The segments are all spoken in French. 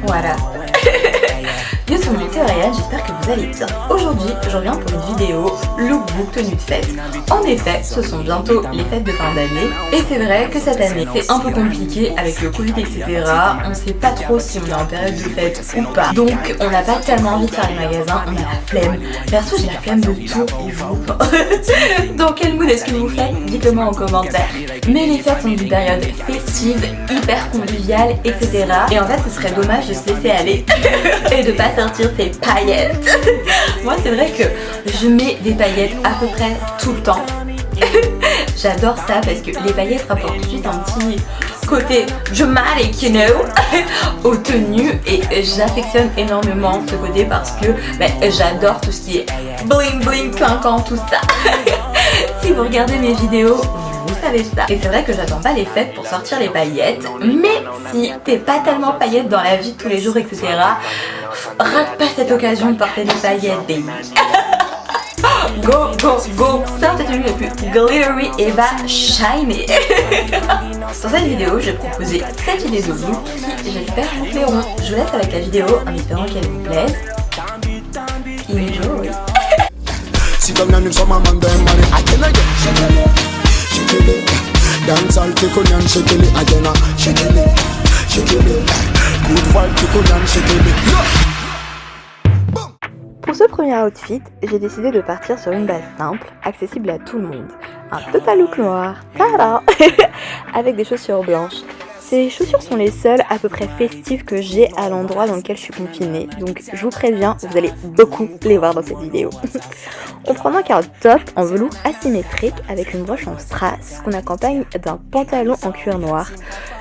Voilà. Yo tout le monde, c'est Ryan, j'espère que vous allez bien. Aujourd'hui, je reviens pour une vidéo lookbook tenue de fête. En effet, ce sont bientôt les fêtes de fin d'année. Et c'est vrai que cette année, c'est un peu compliqué avec le Covid, etc. On sait pas trop si on est en période de fête ou pas. Donc, on n'a pas tellement envie de faire les magasins, on a la flemme. Perso, j'ai la flemme de tout et vous. Dans quel mood est-ce que vous faites? Dites-le moi en commentaire. Mais les fêtes sont une période festive, hyper conviviale, etc. Et en fait, ce serait dommage de se laisser aller et de pas sortir ses paillettes. Moi, c'est vrai que je mets des paillettes à peu près tout le temps. J'adore ça parce que les paillettes rapportent tout de suite un petit côté dramatic, you know, aux tenues, et j'affectionne énormément ce côté parce que j'adore tout ce qui est bling bling, clinquant, tout ça. Si vous regardez mes vidéos, vous savez ça. Et c'est vrai que j'attends pas les fêtes pour sortir les paillettes, mais si t'es pas tellement paillettes dans la vie de tous les jours, etc., rate pas cette occasion de porter des paillettes, baby. Go, go, go! Sort de tenue le plus glittery et va shiny. Dans cette vidéo, je vais proposer 7 idées de look qui, j'espère, vous plairont. Je vous laisse avec la vidéo en espérant qu'elle vous plaise. Enjoy! Pour ce premier outfit, j'ai décidé de partir sur une base simple, accessible à tout le monde. Un total look noir, tada, avec des chaussures blanches. Ces chaussures sont les seules à peu près festives que j'ai à l'endroit dans lequel je suis confinée, donc je vous préviens, vous allez beaucoup les voir dans cette vidéo. On prend donc un top en velours asymétrique avec une broche en strass qu'on accompagne d'un pantalon en cuir noir.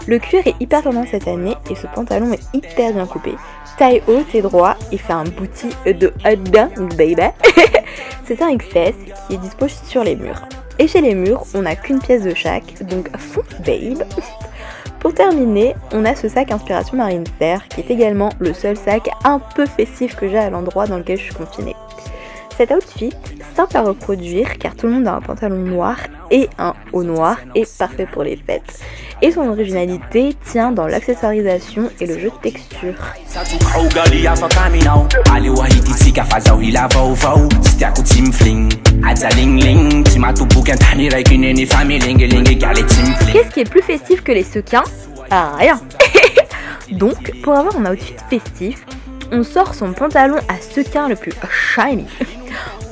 Le cuir est hyper tendance cette année et ce pantalon est hyper bien coupé. Taille haute et droit, il fait un booty de hot baby. C'est un XS qui est dispo sur les murs. Et chez les murs, on n'a qu'une pièce de chaque, donc fonce babe. Pour terminer, on a ce sac inspiration marine serre qui est également le seul sac un peu festif que j'ai à l'endroit dans lequel je suis confinée. Cet outfit, simple à reproduire car tout le monde a un pantalon noir et un haut noir, est parfait pour les fêtes. Et son originalité tient dans l'accessoirisation et le jeu de texture. Qu'est-ce qui est plus festif que les sequins? Ah, rien. Donc, pour avoir un outfit festif, on sort son pantalon à sequins le plus shiny.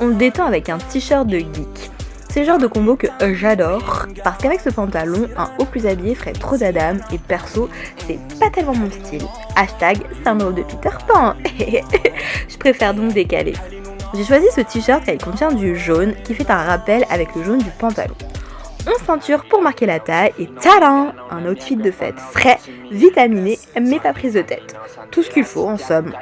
On le détend avec un t-shirt de geek. C'est le genre de combo que j'adore, parce qu'avec ce pantalon, un haut plus habillé ferait trop d'Adam, et perso, c'est pas tellement mon style. Hashtag syndrome de Peter Pan. Je préfère donc décaler. J'ai choisi ce t-shirt car il contient du jaune, qui fait un rappel avec le jaune du pantalon. On ceinture pour marquer la taille et tadam, un outfit de fête frais, vitaminé, mais pas prise de tête. Tout ce qu'il faut en somme.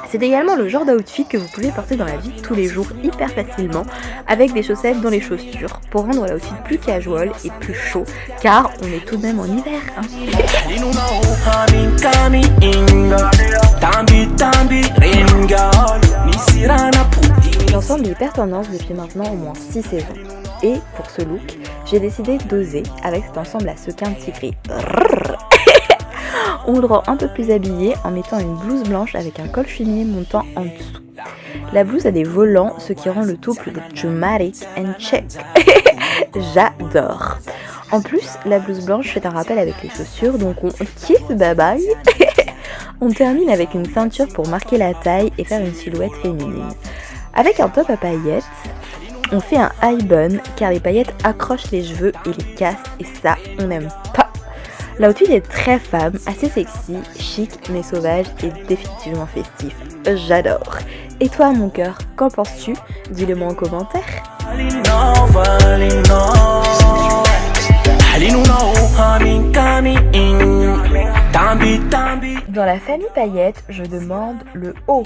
C'est également le genre d'outfit que vous pouvez porter dans la vie de tous les jours hyper facilement avec des chaussettes dans les chaussures pour rendre l'outfit plus casual et plus chaud car on est tout de même en hiver. L'ensemble est hyper tendance depuis maintenant au moins 6 saisons. Et pour ce look, j'ai décidé d'oser avec cet ensemble à sequins tigré. On le rend un peu plus habillé en mettant une blouse blanche avec un col cheminé montant en dessous. La blouse a des volants, ce qui rend le tout plus dramatic and chic. J'adore. En plus, la blouse blanche fait un rappel avec les chaussures, donc on kiffe, bye bye. On termine avec une ceinture pour marquer la taille et faire une silhouette féminine. Avec un top à paillettes, on fait un high bun car les paillettes accrochent les cheveux et les cassent et ça, on n'aime pas. L'outfit est très femme, assez sexy, chic mais sauvage et définitivement festif. J'adore. Et toi mon cœur, qu'en penses-tu? Dis-le moi en commentaire. Dans la famille paillettes, je demande le haut.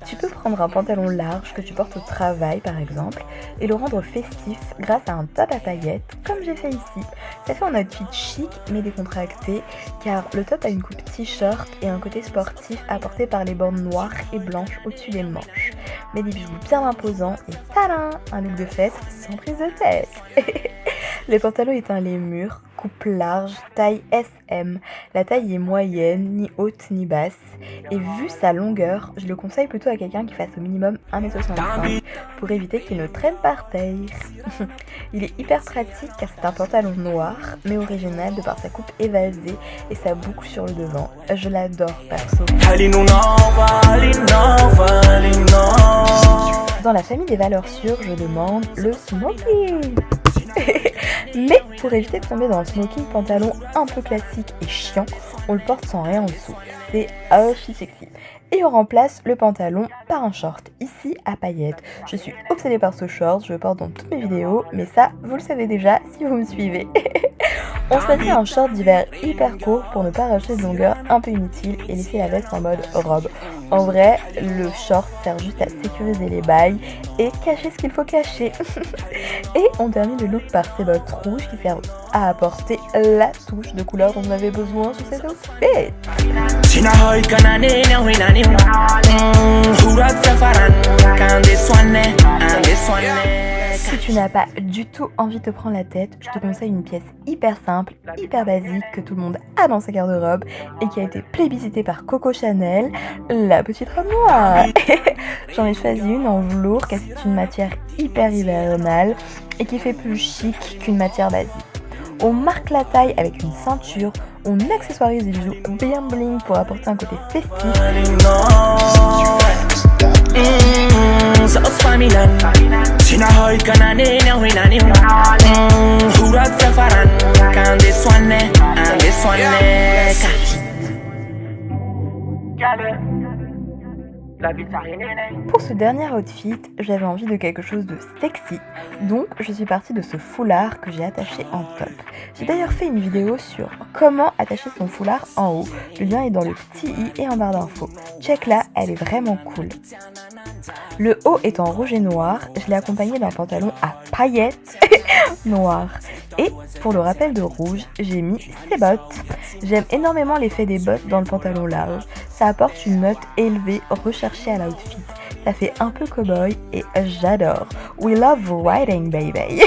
Tu peux prendre un pantalon large que tu portes au travail par exemple et le rendre festif grâce à un top à paillettes comme j'ai fait ici. Ça fait un outfit chic mais décontracté car le top a une coupe t-shirt et un côté sportif apporté par les bandes noires et blanches au-dessus des manches. Mais des bijoux bien imposants et tadam, un look de fête sans prise de tête. Le pantalon est un lémur, coupe large, taille SM. La taille est moyenne, ni haute ni basse. Et vu sa longueur, je le conseille plutôt à quelqu'un qui fasse au minimum 1m65 pour éviter qu'il ne traîne par terre. Il est hyper pratique car c'est un pantalon noir, mais original de par sa coupe évasée et sa boucle sur le devant. Je l'adore perso. Dans la famille des valeurs sûres, je demande le smoking. Mais pour éviter de tomber dans le smoking pantalon un peu classique et chiant, on le porte sans rien en dessous. C'est archi sexy. Et on remplace le pantalon par un short, ici à paillettes. Je suis obsédée par ce short, je le porte dans toutes mes vidéos, mais ça, vous le savez déjà si vous me suivez. On choisit un short d'hiver hyper court pour ne pas rajouter de longueur un peu inutile et laisser la veste en mode robe. En vrai, le short sert juste à sécuriser les bails et cacher ce qu'il faut cacher. Et on termine le look par ces bottes rouges qui servent à apporter la touche de couleur dont on avait besoin sur cet outfit. Si tu n'as pas du tout envie de te prendre la tête, je te conseille une pièce hyper simple, hyper basique, que tout le monde a dans sa garde-robe et qui a été plébiscitée par Coco Chanel, la petite robe noire. J'en ai choisi une en velours car c'est une matière hyper hivernale et qui fait plus chic qu'une matière basique. On marque la taille avec une ceinture, on accessoirise des bijoux bien bling pour apporter un côté festif. Pour ce dernier outfit, j'avais envie de quelque chose de sexy, donc je suis partie de ce foulard que j'ai attaché en top. J'ai d'ailleurs fait une vidéo sur comment attacher son foulard en haut, le lien est dans le petit i et en barre d'infos. Check-la, elle est vraiment cool. Le haut est en rouge et noir, je l'ai accompagné d'un pantalon à paillettes noir. Et pour le rappel de rouge, j'ai mis ces bottes. J'aime énormément l'effet des bottes dans le pantalon large. Ça apporte une note élevée recherchée à l'outfit. Ça fait un peu cow-boy et j'adore. We love riding, baby.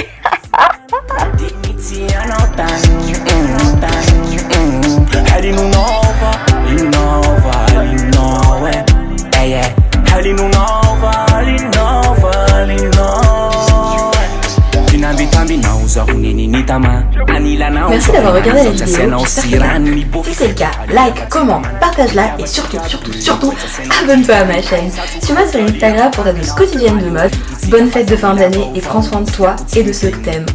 Merci d'avoir regardé la vidéo, j'espère que t'as plu. Si c'est le cas, like, commente, partage-la et surtout, abonne-toi à ma chaîne. Suis-moi sur Instagram pour ta dose quotidienne de mode. Bonne fête de fin d'année et prends soin de toi et de ceux que t'aimes.